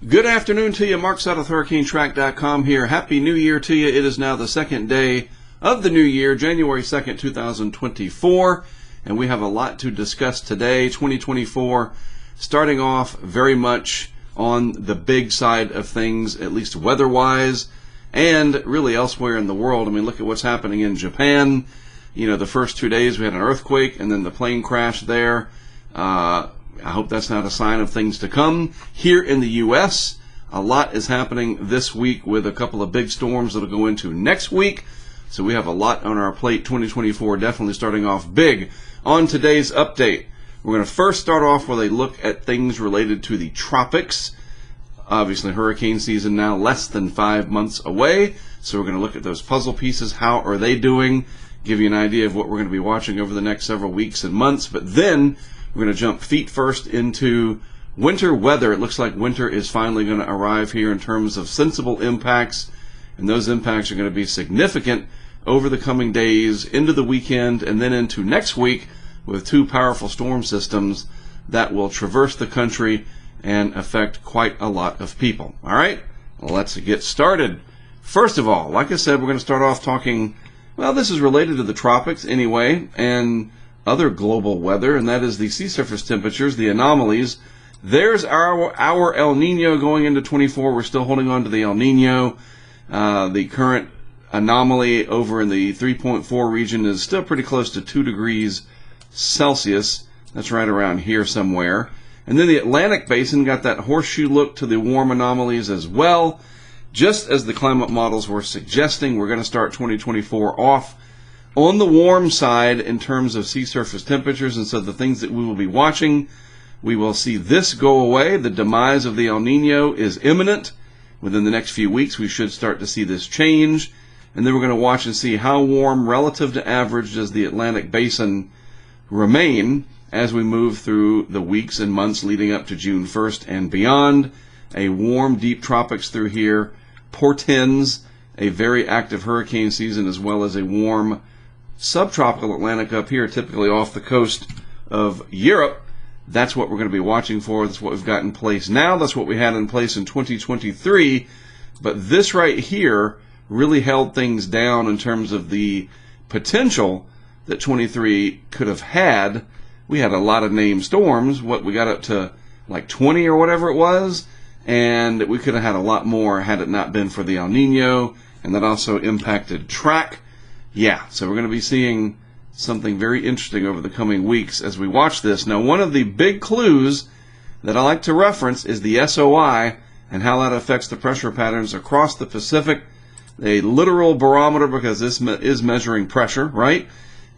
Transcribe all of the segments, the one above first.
Good afternoon to you. Mark Sott with HurricaneTrack.com here. Happy New Year to you. It is now the second day of the new year, January 2nd, 2024, and we have a lot to discuss today. 2024 starting off very much on the big side of things, at least weather-wise, and really elsewhere in the world. I mean, look at what's happening in Japan. You know, the first 2 days we had an earthquake and then the plane crash there. I hope that's not a sign of things to come. Here in the U.S., a lot is happening this week with a couple of big storms that will go into next week. So we have a lot on our plate. 2024 definitely starting off big. On today's update, we're going to first start off with a look at things related to the tropics. Obviously, hurricane season now less than 5 months away. So we're going to look at those puzzle pieces. How are they doing? Give you an idea of what we're going to be watching over the next several weeks and months. But then we're going to jump feet first into winter weather. It looks like winter is finally going to arrive here in terms of sensible impacts, and those impacts are going to be significant over the coming days, into the weekend, and then into next week with two powerful storm systems that will traverse the country and affect quite a lot of people. All right, let's get started. First of all, like I said, we're going to start off talking, well, this is related to the tropics anyway, and other global weather, and that is the sea surface temperatures, the anomalies. There's our El Nino going into 24. We're still holding on to the El Nino. The current anomaly over in the 3.4 region is still pretty close to 2 degrees Celsius. That's right around here somewhere. And then the Atlantic Basin got that horseshoe look to the warm anomalies as well. Just as the climate models were suggesting, we're going to start 2024 off on the warm side in terms of sea surface temperatures, and so the things that we will be watching, we will see this go away. The demise of the El Nino is imminent. Within the next few weeks, we should start to see this change, and then we're going to watch and see how warm relative to average does the Atlantic Basin remain as we move through the weeks and months leading up to June 1st and beyond. A warm, deep tropics through here portends a very active hurricane season, as well as a warm subtropical Atlantic up here, typically off the coast of Europe. That's what we're going to be watching for. That's what we've got in place now. That's what we had in place in 2023. But this right here really held things down in terms of the potential that 23 could have had. We had a lot of named storms. We got up to like 20 or whatever it was, and we could have had a lot more had it not been for the El Nino, and that also impacted track. Yeah, so we're going to be seeing something very interesting over the coming weeks as we watch this. Now, one of the big clues that I like to reference is the SOI and how that affects the pressure patterns across the Pacific. A literal barometer, because this is measuring pressure, right?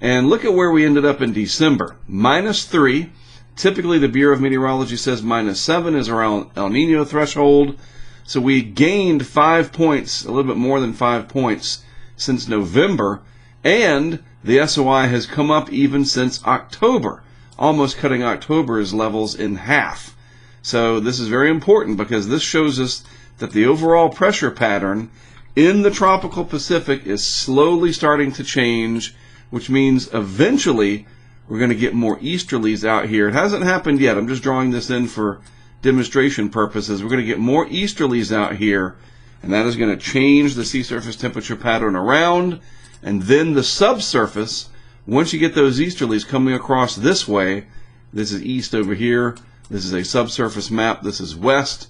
And look at where we ended up in December. -3. Typically, the Bureau of Meteorology says -7 is around El Nino threshold. So we gained 5 points, a little bit more than 5 points since November, and the SOI has come up even since October, almost cutting October's levels in half. So this is very important because this shows us that the overall pressure pattern in the tropical Pacific is slowly starting to change, which means eventually we're going to get more easterlies out here. It hasn't happened yet. I'm just drawing this in for demonstration purposes. We're going to get more easterlies out here, and that is going to change the sea surface temperature pattern around. And then the subsurface, once you get those easterlies coming across this way, this is east over here, this is a subsurface map, this is west,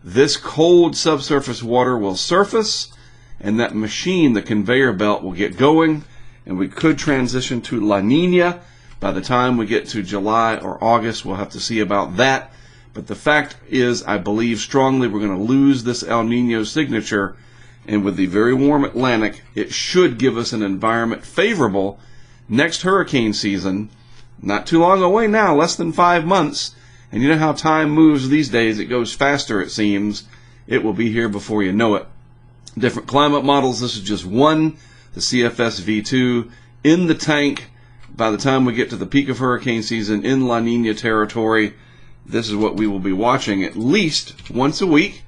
this cold subsurface water will surface, and that machine, the conveyor belt, will get going, and we could transition to La Nina by the time we get to July or August. We'll have to see about that. But the fact is, I believe strongly we're going to lose this El Nino signature, and with the very warm Atlantic, it should give us an environment favorable next hurricane season. Not too long away now, less than 5 months. And you know how time moves these days. It goes faster, it seems. It will be here before you know it. Different climate models. This is just one, the CFS V2, in the tank. By the time we get to the peak of hurricane season in La Nina territory, this is what we will be watching at least once a week.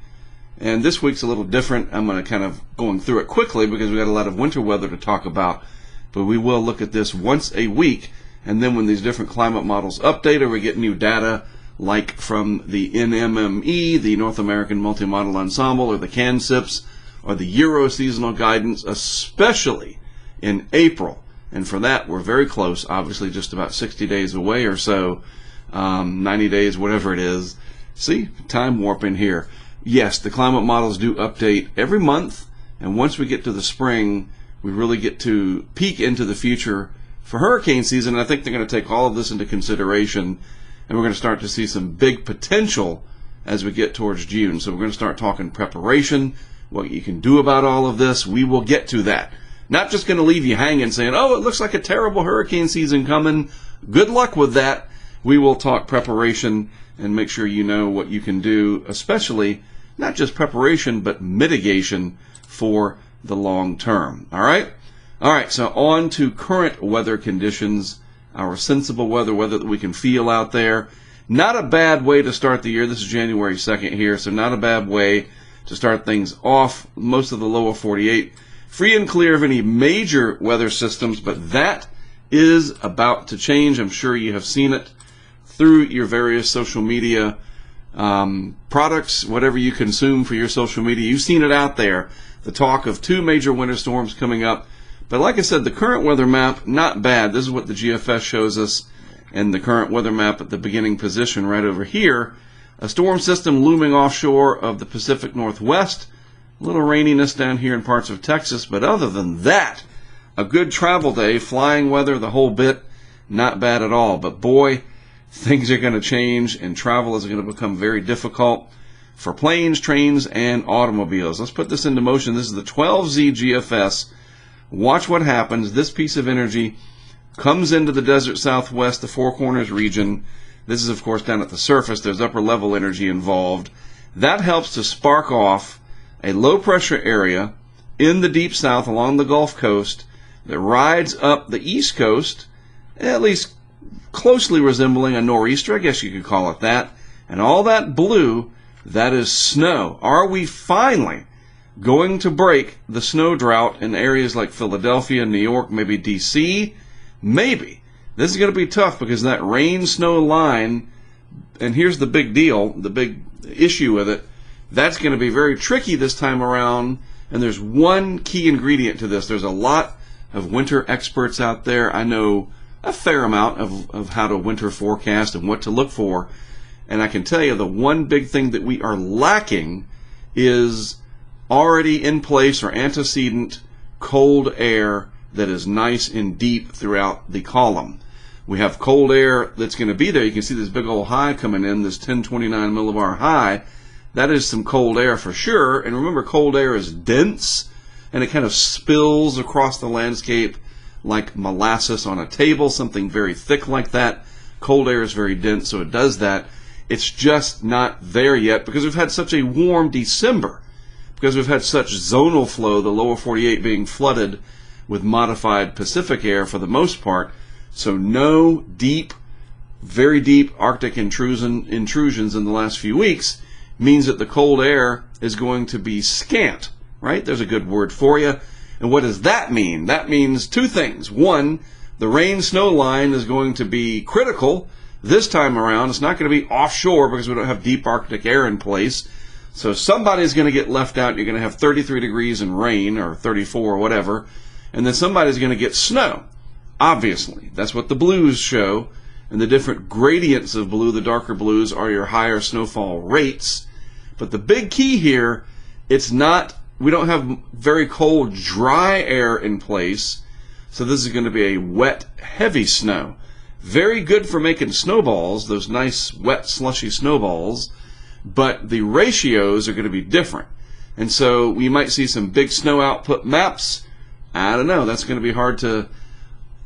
And this week's a little different. I'm going to kind of going through it quickly because we got a lot of winter weather to talk about. But we will look at this once a week. And then when these different climate models update or we get new data, like from the NMME, the North American Multi-Model Ensemble, or the CANSIPs, or the Euro seasonal guidance, especially in April. And for that, we're very close, obviously just about 60 days away or so, 90 days, whatever it is. See, time warping here. Yes, the climate models do update every month, and once we get to the spring, we really get to peek into the future for hurricane season. And I think they're going to take all of this into consideration, and we're going to start to see some big potential as we get towards June. So we're going to start talking preparation, what you can do about all of this. We will get to that. Not just going to leave you hanging saying, oh, it looks like a terrible hurricane season coming. Good luck with that. We will talk preparation and make sure you know what you can do, especially not just preparation, but mitigation for the long term. All right? All right, so on to current weather conditions, our sensible weather that we can feel out there. Not a bad way to start the year. This is January 2nd here, so not a bad way to start things off. Most of the lower 48 free and clear of any major weather systems, but that is about to change. I'm sure you have seen it through your various social media products, whatever you consume for your social media. You've seen it out there, the talk of 2 major winter storms coming up. But like I said, the current weather map, not bad. This is what the GFS shows us, and the current weather map at the beginning position right over here. A storm system looming offshore of the Pacific Northwest. A little raininess down here in parts of Texas, but other than that, a good travel day, flying weather, the whole bit, not bad at all. But boy, things are going to change, and travel is going to become very difficult for planes, trains, and automobiles. Let's put this into motion. This is the 12Z GFS. Watch what happens. This piece of energy comes into the desert southwest, the Four Corners region. This is, of course, down at the surface. There's upper level energy involved. That helps to spark off a low pressure area in the deep south along the Gulf Coast that rides up the east coast, at least closely resembling a nor'easter, I guess you could call it that. And all that blue, that is snow. Are we finally going to break the snow drought in areas like Philadelphia, New York, maybe D.C.? Maybe. This is going to be tough because that rain-snow line, and here's the big deal, the big issue with it, that's going to be very tricky this time around, and there's one key ingredient to this. There's a lot of winter experts out there. I know a fair amount of how to winter forecast and what to look for, and I can tell you the one big thing that we are lacking is already in place or antecedent cold air that is nice and deep throughout the column. We have cold air that's going to be there. You can see this big old high coming in, this 1029 millibar high. That is some cold air for sure. And remember, cold air is dense, and it kind of spills across the landscape like molasses on a table, something very thick like that. Cold air is very dense, so it does that. It's just not there yet because we've had such a warm December, because we've had such zonal flow, the lower 48 being flooded with modified Pacific air for the most part. So no deep, very deep Arctic intrusions in the last few weeks means that the cold air is going to be scant, right? There's a good word for you. And what does that mean? That means 2 things. One, the rain-snow line is going to be critical this time around. It's not going to be offshore because we don't have deep Arctic air in place. So somebody's going to get left out. You're going to have 33 degrees and rain, or 34 or whatever. And then somebody's going to get snow. Obviously, that's what the blues show. And the different gradients of blue, the darker blues, are your higher snowfall rates. But the big key here, we don't have very cold, dry air in place. So this is going to be a wet, heavy snow. Very good for making snowballs, those nice, wet, slushy snowballs. But the ratios are going to be different. And so we might see some big snow output maps. I don't know. That's going to be hard to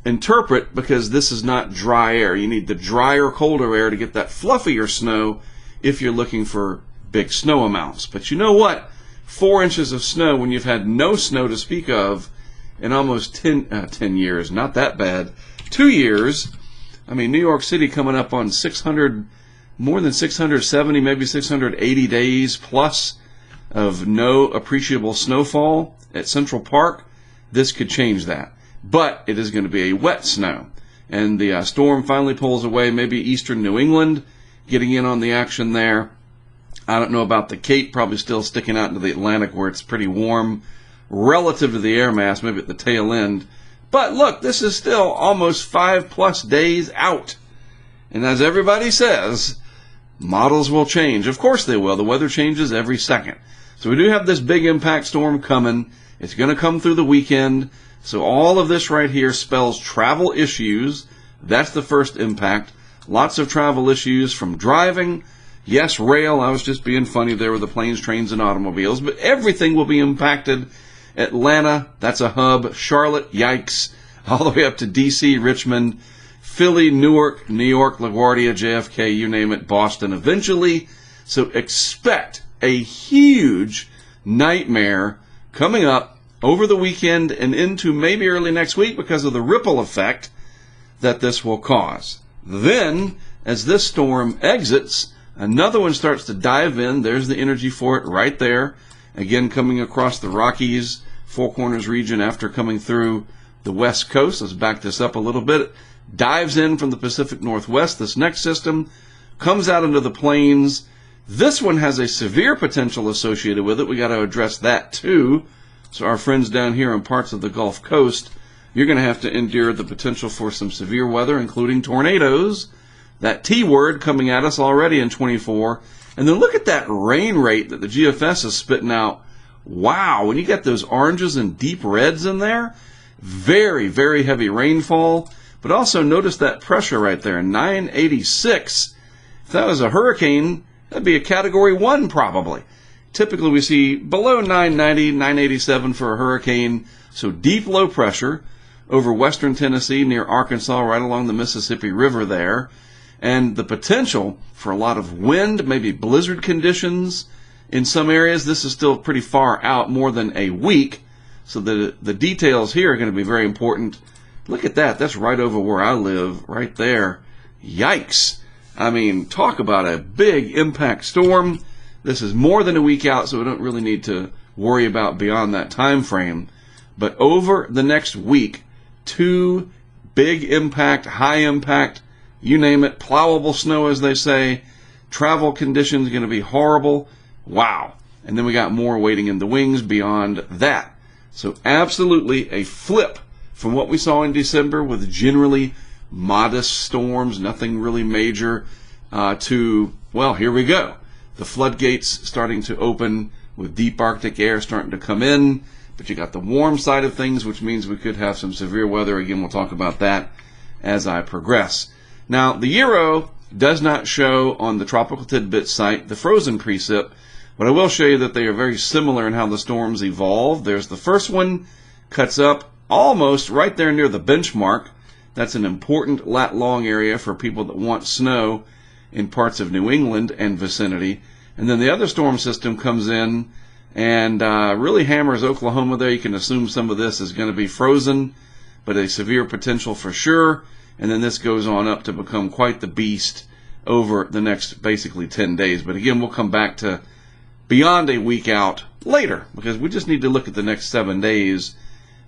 interpret because this is not dry air. You need the drier, colder air to get that fluffier snow if you're looking for big snow amounts. But you know what? 4 inches of snow when you've had no snow to speak of in almost 10 years. Not that bad. 2 years. I mean, New York City coming up on 600, more than 670, maybe 680 days plus of no appreciable snowfall at Central Park. This could change that. But it is going to be a wet snow. And the storm finally pulls away, maybe eastern New England, getting in on the action there. I don't know about the Cape, probably still sticking out into the Atlantic where it's pretty warm relative to the air mass, maybe at the tail end. But look, this is still almost 5+ days out. And as everybody says, models will change. Of course they will. The weather changes every second. So we do have this big impact storm coming. It's going to come through the weekend. So all of this right here spells travel issues. That's the first impact. Lots of travel issues from driving. Yes, rail. I was just being funny there with the planes, trains, and automobiles. But everything will be impacted. Atlanta, that's a hub. Charlotte, yikes. All the way up to D.C., Richmond, Philly, Newark, New York, LaGuardia, JFK, you name it, Boston eventually. So expect a huge nightmare coming up over the weekend and into maybe early next week because of the ripple effect that this will cause. Then, as this storm exits, another one starts to dive in. There's the energy for it right there. Again, coming across the Rockies, Four Corners region after coming through the West Coast. Let's back this up a little bit. Dives in from the Pacific Northwest. This next system comes out into the plains. This one has a severe potential associated with it. We got to address that too. So our friends down here in parts of the Gulf Coast, you're going to have to endure the potential for some severe weather, including tornadoes. That T word coming at us already in 24. And then look at that rain rate that the GFS is spitting out. Wow, when you get those oranges and deep reds in there, very, very heavy rainfall. But also notice that pressure right there, 986. If that was a hurricane, that'd be a Category 1 probably. Typically we see below 990, 987 for a hurricane. So deep low pressure over western Tennessee near Arkansas, right along the Mississippi River there. And the potential for a lot of wind, maybe blizzard conditions in some areas. This is still pretty far out, more than a week. So the details here are going to be very important. Look at that. That's right over where I live, right there. Yikes. I mean, talk about a big impact storm. This is more than a week out, so we don't really need to worry about beyond that time frame. But over the next week, 2 big impact, high impact, you name it, plowable snow, as they say. Travel conditions are going to be horrible. Wow. And then we got more waiting in the wings beyond that. So absolutely a flip from what we saw in December with generally modest storms, nothing really major, to, well, here we go. The floodgates starting to open with deep Arctic air starting to come in. But you got the warm side of things, which means we could have some severe weather. Again, we'll talk about that as I progress. Now, the Euro does not show on the Tropical Tidbits site the frozen precip, but I will show you that they are very similar in how the storms evolve. There's the first one, cuts up almost right there near the benchmark. That's an important lat-long area for people that want snow in parts of New England and vicinity. And then the other storm system comes in and really hammers Oklahoma there. You can assume some of this is going to be frozen, but a severe potential for sure. And then this goes on up to become quite the beast over the next basically 10 days. But again, we'll come back to beyond a week out later because we just need to look at the next 7 days.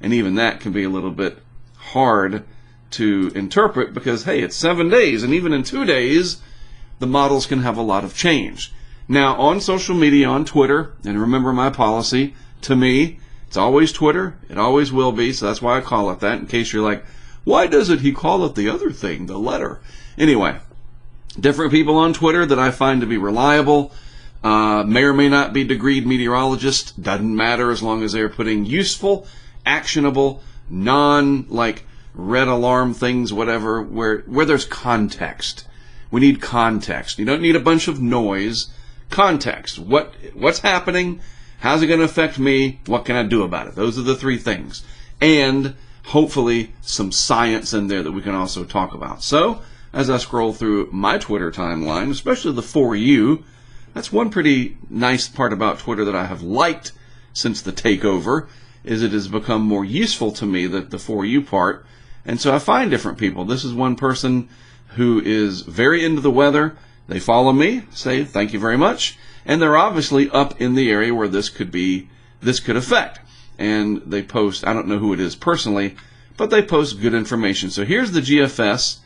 And even that can be a little bit hard to interpret because, hey, it's 7 days. And even in 2 days, the models can have a lot of change. Now, on social media, on Twitter, and remember my policy, to me, it's always Twitter. It always will be. So that's why I call it that, in case you're like, why doesn't he call it the other thing, the letter? Anyway, different people on Twitter that I find to be reliable, may or may not be degreed meteorologists, doesn't matter as long as they're putting useful, actionable, non-like red alarm things, whatever, where there's context. We need context. You don't need a bunch of noise. Context. What's happening? How's it going to affect me? What can I do about it? Those are the 3 things. And hopefully some science in there that we can also talk about. So, as I scroll through my Twitter timeline, especially the For You, that's one pretty nice part about Twitter that I have liked since the takeover, is it has become more useful to me, the For You part. And so I find different people. This is one person who is very into the weather. They follow me, say thank you very much, and they're obviously up in the area where this could affect. And they post, I don't know who it is personally, but they post good information. So here's the GFS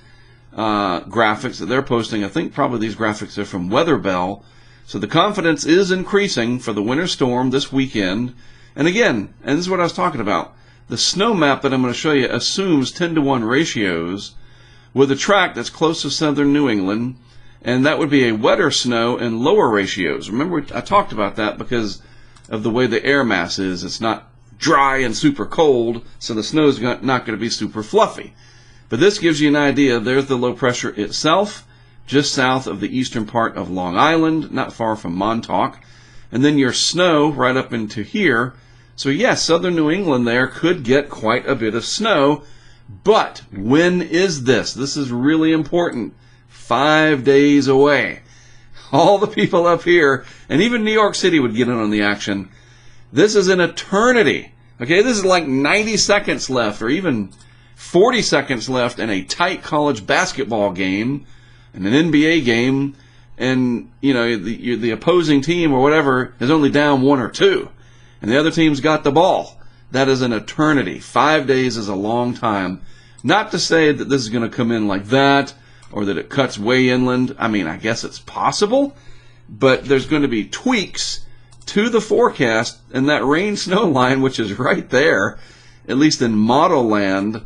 graphics that they're posting. I think probably these graphics are from Weather Bell. So the confidence is increasing for the winter storm this weekend. And again, and this is what I was talking about, the snow map that I'm going to show you assumes 10-to-1 ratios with a track that's close to southern New England, and that would be a wetter snow and lower ratios. Remember, I talked about that because of the way the air mass is. It's not dry and super cold, so the snow is not going to be super fluffy. But this gives you an idea. There's the low pressure itself, just south of the eastern part of Long Island, not far from Montauk. And then your snow right up into here. So yes, southern New England there could get quite a bit of snow. But when is this? This is really important. 5 days away. All the people up here, and even New York City would get in on the action. This is an eternity. Okay, this is like 90 seconds left, or even 40 seconds left in a tight college basketball game, and an NBA game, and the opposing team or whatever is only down 1 or 2, and the other team's got the ball. That is an eternity. 5 days is a long time. Not to say that this is going to come in like that, or that it cuts way inland. I mean, I guess it's possible, but there's going to be tweaks to the forecast, and that rain-snow line, which is right there, at least in model land,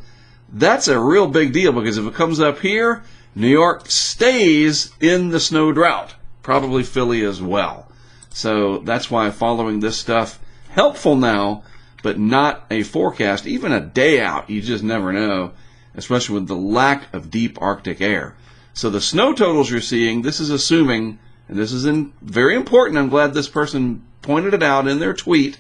that's a real big deal, because if it comes up here, New York stays in the snow drought. Probably Philly as well. So that's why following this stuff, helpful now, but not a forecast, even a day out. You just never know, especially with the lack of deep Arctic air. So the snow totals you're seeing, this is assuming, and this is very important, I'm glad this person pointed it out in their tweet,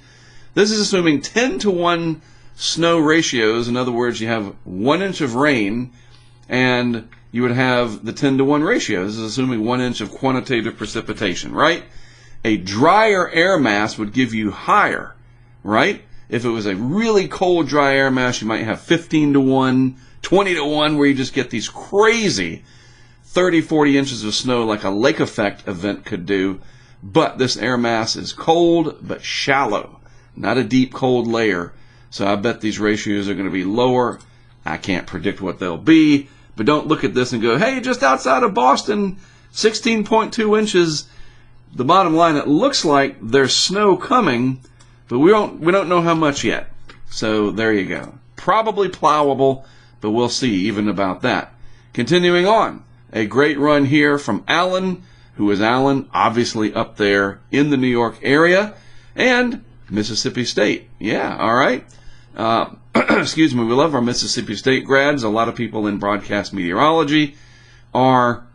this is assuming 10-to-1 snow ratios. In other words, you have 1 inch of rain, and you would have the 10-to-1 ratio. This is assuming 1 inch of quantitative precipitation, right? A drier air mass would give you higher, right? If it was a really cold, dry air mass, you might have 15-to-1, 20-to-1, where you just get these crazy 30, 40 inches of snow like a lake effect event could do. But this air mass is cold but shallow, not a deep cold layer. So I bet these ratios are going to be lower. I can't predict what they'll be, but don't look at this and go, hey, just outside of Boston, 16.2 inches. The bottom line, it looks like there's snow coming, but we don't know how much yet. So there you go. Probably plowable, but we'll see even about that. Continuing on, a great run here from Alan. Who is Alan? Obviously up there in the New York area. And Mississippi State. Yeah, all right. Excuse me, we love our Mississippi State grads. A lot of people in broadcast meteorology are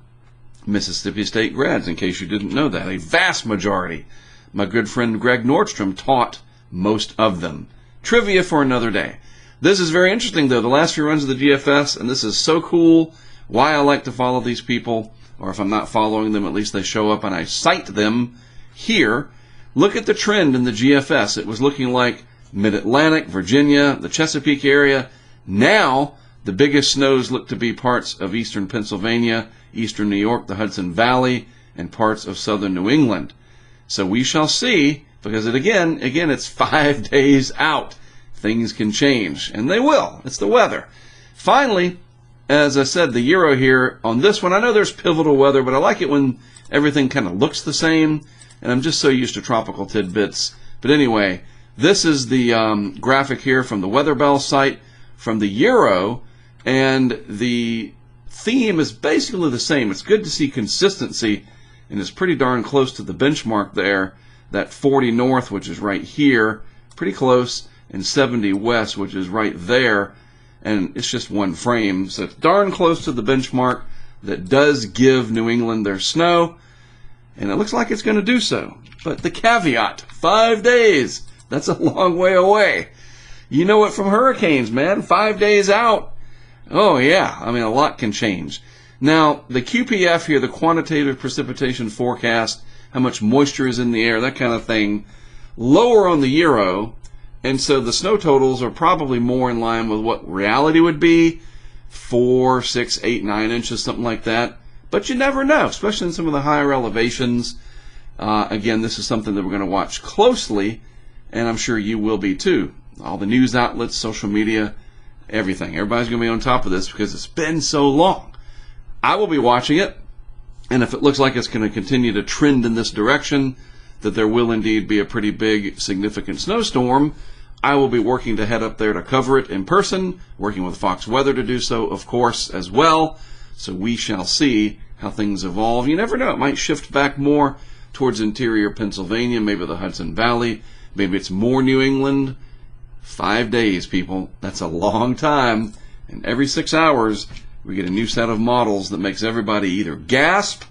Mississippi State grads, in case you didn't know that. A vast majority. My good friend Greg Nordstrom taught most of them. Trivia for another day. This is very interesting, though. The last few runs of the GFS, and this is so cool. Why I like to follow these people, or if I'm not following them, at least they show up and I cite them here. Look at the trend in the GFS. It was looking like Mid-Atlantic, Virginia, the Chesapeake area. Now, the biggest snows look to be parts of eastern Pennsylvania, eastern New York, the Hudson Valley, and parts of southern New England. So we shall see, because again, it's 5 days out. Things can change, and they will. It's the weather. Finally, as I said, the Euro here on this one, I know there's pivotal weather, but I like it when everything kind of looks the same, and I'm just so used to tropical tidbits. But anyway, this is the graphic here from the Weather Bell site from the Euro, and the theme is basically the same. It's good to see consistency, and it's pretty darn close to the benchmark there, that 40 north, which is right here, pretty close, and 70 west, which is right there. And it's just one frame, so it's darn close to the benchmark that does give New England their snow, and it looks like it's going to do so. But the caveat, 5 days, that's a long way away. You know it from hurricanes, man, 5 days out. Oh yeah, I mean, a lot can change. Now, the QPF here, the quantitative precipitation forecast, how much moisture is in the air, that kind of thing, lower on the Euro. And so the snow totals are probably more in line with what reality would be, 4, 6, 8, 9 inches, something like that. But you never know, especially in some of the higher elevations. Again, this is something that we're going to watch closely, and I'm sure you will be too. All the news outlets, social media, everything. Everybody's going to be on top of this because it's been so long. I will be watching it, and if it looks like it's going to continue to trend in this direction, that there will indeed be a pretty big, significant snowstorm, I will be working to head up there to cover it in person, working with Fox Weather to do so, of course, as well. So we shall see how things evolve. You never know. It might shift back more towards interior Pennsylvania, maybe the Hudson Valley. Maybe it's more New England. 5 days, people. That's a long time. And every 6 hours, we get a new set of models that makes everybody either gasp,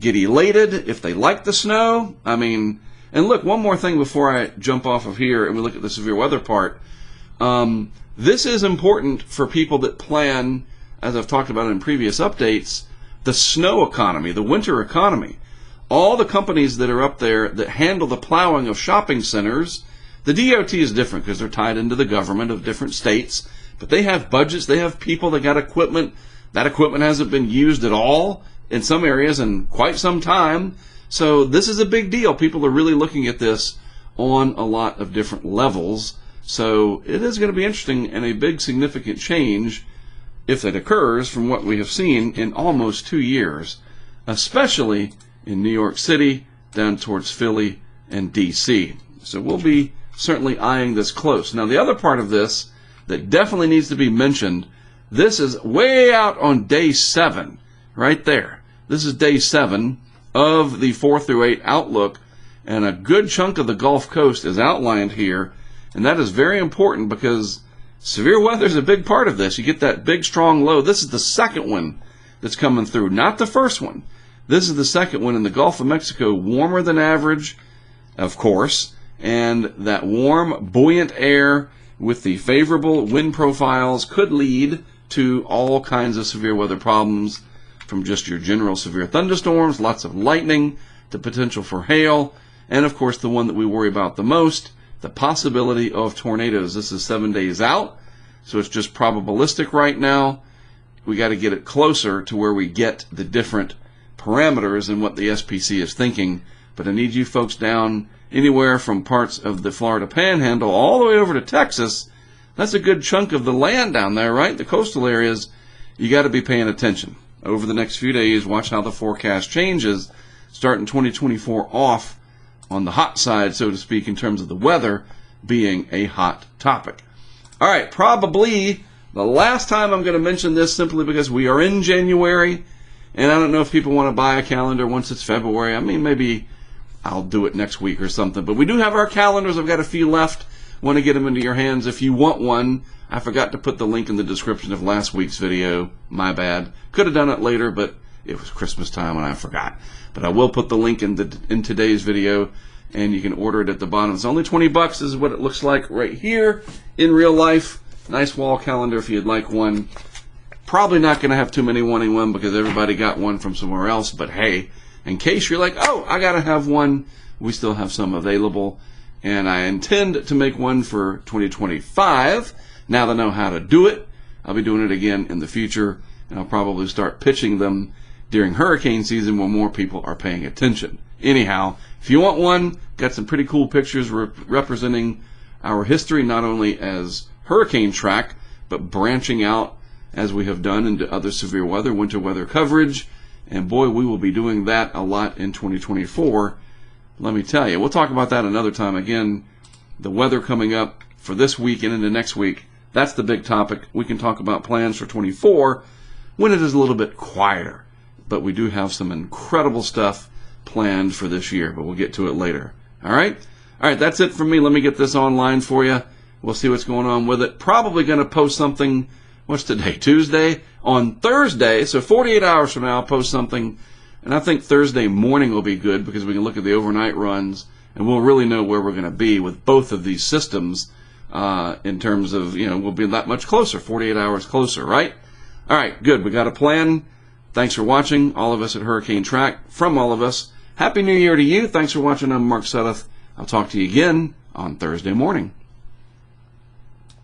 get elated if they like the snow. I mean, and look, one more thing before I jump off of here and we look at the severe weather part. This is important for people that plan, as I've talked about in previous updates, the snow economy, the winter economy. All the companies that are up there that handle the plowing of shopping centers, the DOT is different because they're tied into the government of different states, but they have budgets, they have people that got equipment. That equipment hasn't been used at all in some areas in quite some time. So this is a big deal. People are really looking at this on a lot of different levels. So it is going to be interesting and a big significant change if it occurs from what we have seen in almost 2 years, especially in New York City, down towards Philly and D.C. So we'll be certainly eyeing this close. Now, the other part of this that definitely needs to be mentioned, this is way out on day 7, right there. This is day 7 of the 4 through 8 outlook, and a good chunk of the Gulf Coast is outlined here, and that is very important because severe weather is a big part of this. You get that big, strong low. This is the second one that's coming through, not the first one. This is the second one in the Gulf of Mexico, warmer than average, of course, and that warm, buoyant air with the favorable wind profiles could lead to all kinds of severe weather problems, from just your general severe thunderstorms, lots of lightning, to potential for hail, and of course the one that we worry about the most, the possibility of tornadoes. This is 7 days out, so it's just probabilistic right now. We got to get it closer to where we get the different parameters and what the SPC is thinking. But I need you folks down anywhere from parts of the Florida Panhandle all the way over to Texas. That's a good chunk of the land down there, right? The coastal areas. You got to be paying attention. Over the next few days, watch how the forecast changes, starting 2024 off on the hot side, so to speak, in terms of the weather being a hot topic. All right, probably the last time I'm going to mention this, simply because we are in January, and I don't know if people want to buy a calendar once it's February. I mean, maybe I'll do it next week or something. But we do have our calendars. I've got a few left. Want to get them into your hands if you want one. I forgot to put the link in the description of last week's video. My bad. Could have done it later, but it was Christmas time and I forgot. But I will put the link in today's video, and you can order it at the bottom. It's only $20. This is what it looks like right here in real life. Nice wall calendar if you'd like one. Probably not going to have too many wanting one because everybody got one from somewhere else. But hey, in case you're like, oh, I got to have one, we still have some available. And I intend to make one for 2025. Now that I know how to do it, I'll be doing it again in the future. And I'll probably start pitching them during hurricane season when more people are paying attention. Anyhow, if you want one, got some pretty cool pictures representing our history, not only as HurricaneTrack, but branching out as we have done into other severe weather, winter weather coverage. And boy, we will be doing that a lot in 2024. Let me tell you, we'll talk about that another time. Again, the weather coming up for this week and into next week, that's the big topic. We can talk about plans for 24 when it is a little bit quieter. But we do have some incredible stuff planned for this year, but we'll get to it later. All right? All right, that's it from me. Let me get this online for you. We'll see what's going on with it. Probably going to post something, what's today, Tuesday? On Thursday, so 48 hours from now, I'll post something. And I think Thursday morning will be good because we can look at the overnight runs and we'll really know where we're going to be with both of these systems in terms of, we'll be that much closer, 48 hours closer, right? All right, good. We got a plan. Thanks for watching, all of us at Hurricane Track. From all of us, Happy New Year to you. Thanks for watching. I'm Mark Sudduth. I'll talk to you again on Thursday morning.